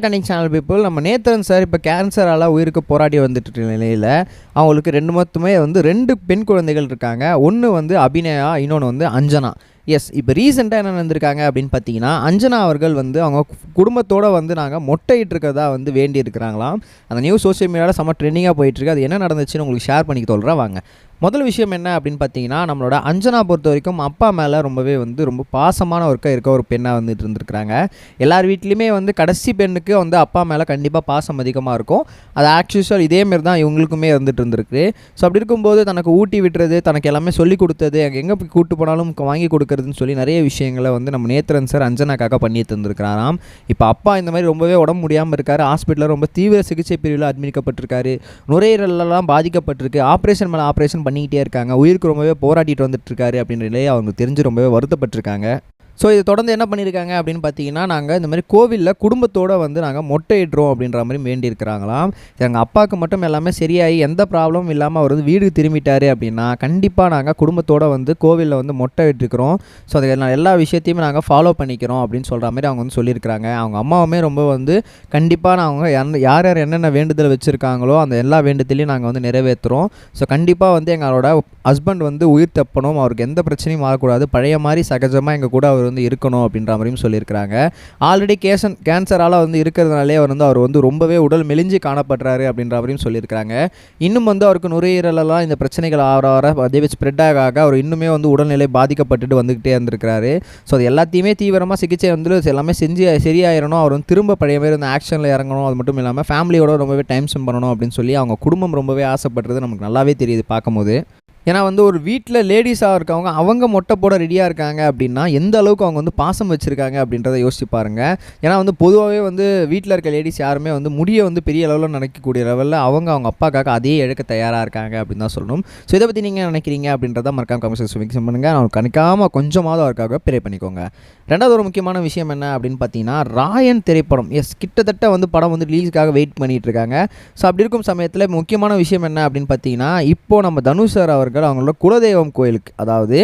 Connect channel people, நம்ம Nethran sir இப்போ கேன்சரால் உயிருக்கு போராடி வந்துட்டு இருக்க நிலையில் அவங்களுக்கு ரெண்டு பெண் குழந்தைகள் இருக்காங்க. ஒன்று வந்து அபிநயா, இன்னொன்று வந்து அஞ்சனா. எஸ், இப்போ ரீசெண்டாக என்ன நடந்திருக்காங்க அப்படின்னு பார்த்தீங்கன்னா, அஞ்சனா அவர்கள் வந்து அவங்க குடும்பத்தோடு வந்து நாங்கள் மொட்டையிட்டு இருக்கிறதா வந்து வேண்டி இருக்கிறாங்களாம். அந்த நியூஸ் சோஷியல் மீடியாவில் செம்ம ட்ரெண்டிங்காக போயிட்டுருக்கு. அது என்ன நடந்துச்சுன்னு உங்களுக்கு ஷேர் பண்ணி சொல்கிறேன் வாங்க. முதல் விஷயம் என்ன அப்படின்னு பார்த்தீங்கன்னா, நம்மளோட அஞ்சனா பொறுத்த வரைக்கும் அப்பா மேலே ரொம்ப பாசமான இருக்க ஒரு பெண்ணாக வந்துட்டு இருந்திருக்கிறாங்க. எல்லார் வீட்லேயுமே வந்து கடைசி பெண்ணுக்கு வந்து அப்பா மேலே கண்டிப்பாக பாசம் அதிகமாக இருக்கும். அது ஆக்சுவல் இதேமாரி தான் இவங்களுக்குமே இருந்துட்டு இருந்திருக்கு. ஸோ அப்படி இருக்கும்போது தனக்கு ஊட்டி விட்டுறது, தனக்கு எல்லாமே சொல்லிக் கொடுத்தது, எங்கே கூப்பிட்டு போனாலும் வாங்கி கொடுக்குறதுன்னு சொல்லி நிறைய விஷயங்களை வந்து நம்ம நேத்ரன் சார் அஞ்சனாக்காக பண்ணி தந்துருக்கிறாராம். இப்போ அப்பா இந்த மாதிரி ரொம்பவே உடம்பு முடியாமல் இருக்கார். ஹாஸ்பிட்டலில் ரொம்ப தீவிர சிகிச்சை பிரிவில் அட்மிக்கப்பட்டிருக்காரு. நுரையீரலெல்லாம் பாதிக்கப்பட்டிருக்கு. ஆப்ரேஷன் மேலே ஆப்ரேஷன் பண்ணிக்கிட்டே இருக்காங்க. உயிருக்கு ரொம்பவே போராடிட்டு வந்துட்டுருக்காரு அப்படின்ற நிலையை அவங்க தெரிஞ்சு ரொம்பவே வருத்தப்பட்டிருக்காங்க. ஸோ இதை தொடர்ந்து என்ன பண்ணியிருக்காங்க அப்படின்னு பார்த்தீங்கன்னா, நாங்கள் இந்த மாதிரி கோவிலில் குடும்பத்தோடு வந்து நாங்கள் மொட்டையிடுறோம் அப்படின்ற மாதிரி வேண்டியிருக்கிறாங்களாம். எங்கள் அப்பாவுக்கு மட்டும் எல்லாமே சரியாகி எந்த ப்ராப்ளமும் இல்லாமல் அவர் வந்து வீடு திரும்பிட்டார் அப்படின்னா கண்டிப்பாக நாங்கள் குடும்பத்தோடு வந்து கோவிலில் வந்து மொட்டை விட்டுருக்கிறோம். ஸோ அதை எல்லா விஷயத்தையுமே நாங்கள் ஃபாலோ பண்ணிக்கிறோம் அப்படின்னு சொல்கிற மாதிரி அவங்க வந்து சொல்லியிருக்கிறாங்க. அவங்க அம்மாவுமே ரொம்ப வந்து கண்டிப்பாக அவங்க யார் என்னென்ன வேண்டுதல் வச்சுருக்காங்களோ அந்த எல்லா வேண்டுதலையும் நாங்கள் வந்து நிறைவேற்றுறோம். ஸோ கண்டிப்பாக வந்து எங்களோட ஹஸ்பண்ட் வந்து உயிர் தப்பணும், அவருக்கு எந்த பிரச்சனையும் ஆகக்கூடாது, பழைய மாதிரி சகஜமாக எங்கள் கூட அவர் வந்து இருக்கணும் அப்படின்ற மாதிரியும் சொல்லியிருக்கிறாங்க. ஆல்ரெடி கேன்சரால் வந்து இருக்கிறதுனாலே அவர் வந்து ரொம்பவே உடல் மெலிஞ்சு காணப்படுறாரு அப்படின்ற மாதிரியும் சொல்லியிருக்கிறாங்க. இன்னும் வந்து அவருக்கு நுரையீரலெல்லாம் இந்த பிரச்சனைகள் ஆற அதே ஸ்ப்ரெட் ஆக அவர் இன்னுமே வந்து உடல்நிலை பாதிக்கப்பட்டுட்டு வந்துக்கிட்டே இருந்திருக்கிறாரு. ஸோ அது எல்லாத்தையுமே தீவிரமாக சிகிச்சை வந்து எல்லாமே செஞ்சு சரியாயிடணும், அவர் வந்து திரும்ப பழைய மாதிரி வந்து ஆக்ஷனில் இறங்கணும். அது மட்டும் இல்லாமல் ஃபேமிலியோட ரொம்பவே டைம் ஸ்பெண்ட் பண்ணணும் அப்படின்னு சொல்லி அவங்க குடும்பம் ரொம்பவே ஆசைப்படுறது நமக்கு நல்லாவே தெரியுது பார்க்கும்போது. ஏன்னா வந்து ஒரு வீட்டில் லேடிஸாக இருக்கவங்க அவங்க மொட்டை போட ரெடியாக இருக்காங்க அப்படின்னா எந்த அளவுக்கு அவங்க வந்து பாசம் வச்சுருக்காங்க அப்படின்றத யோசிச்சு பாருங்கள். ஏன்னா வந்து பொதுவாகவே வந்து வீட்டில் இருக்க லேடிஸ் யாருமே வந்து முடியை வந்து பெரிய அளவில் நினைக்கக்கூடிய லெவலில் அவங்க அப்பாக்காக அதே இழக்க தயாராக இருக்காங்க அப்படின்னு தான் சொல்லணும். ஸோ இதை பற்றி நீங்கள் நினைக்கிறீங்க அப்படின்றத மறக்காம கமெண்ட்ஸ் செக்ஷன் பண்ணுங்கள். அவங்க கணிக்காமல் கொஞ்சமாவது அவருக்காக ப்ரே பண்ணிக்கோங்க. ரெண்டாவது ஒரு முக்கியமான விஷயம் என்ன அப்படின்னு பார்த்தீங்கன்னா, ராயன் திரைப்படம் கிட்டத்தட்ட வந்து படம் வந்து ரிலீஸுக்காக வெயிட் பண்ணிகிட்டு இருக்காங்க. ஸோ அப்படி இருக்கும் சமயத்தில் முக்கியமான விஷயம் என்ன அப்படின்னு பார்த்தீங்கன்னா, இப்போது நம்ம தனுஷ் சார் அவங்களோட குலதெய்வம் கோயிலுக்கு, அதாவது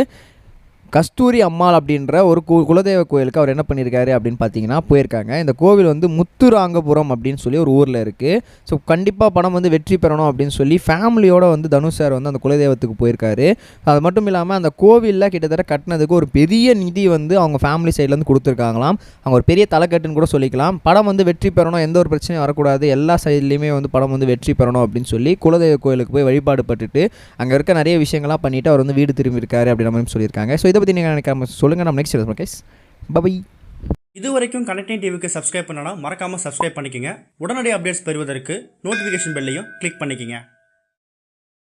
கஸ்தூரி அம்மாள் அப்படின்ற ஒரு குலதெய்வ கோயிலுக்கு அவர் என்ன பண்ணியிருக்காரு அப்படின்னு பார்த்தீங்கன்னா போயிருக்காங்க. இந்த கோவில் வந்து முத்துராங்கபுரம் அப்படின்னு சொல்லி ஒரு ஊரில் இருக்குது. ஸோ கண்டிப்பாக படம் வந்து வெற்றி பெறணும் அப்படின்னு சொல்லி ஃபேமிலியோடு வந்து தனுஷ் சார் வந்து அந்த குலதெய்வத்துக்கு போயிருக்காரு. அது மட்டும் இல்லாமல் அந்த கோவிலில் கிட்டத்தட்ட கட்டினதுக்கு ஒரு பெரிய நிதி வந்து அவங்க ஃபேமிலி சைட்லேருந்து கொடுத்துருக்காங்களாம். அவங்க ஒரு பெரிய தலைக்கட்டுன்னு கூட சொல்லிக்கலாம். படம் வந்து வெற்றி பெறணும், எந்த ஒரு பிரச்சனையும் வரக்கூடாது, எல்லா சைட்லேயுமே வந்து படம் வந்து வெற்றி பெறணும் அப்படின்னு சொல்லி குலதெய்வ கோயிலுக்கு போய் வழிபாடு பட்டுட்டு அங்கே இருக்க நிறைய விஷயங்கள்லாம் பண்ணிவிட்டு அவர் வந்து வீடு திரும்பியிருக்காரு அப்படின்ற மாதிரி சொல்லியிருக்காங்க. ஸோ இதை பற்றி நீங்கள் நினைக்காம சொல்லுங்கள். நம்ம நெக்ஸ்ட் வீடியோஸ் கைஸ், பை. இது வரைக்கும் கனெக்டிங் டிவிக்கு சப்ஸ்கிரைப் பண்ணனா மறக்காமல் சப்ஸ்கிரைப் பண்ணிக்கங்க. உடனடி அப்டேட்ஸ் பெறுவதற்கு நோட்டிஃபிகேஷன் பெல்லையும் கிளிக் பண்ணிக்கங்க.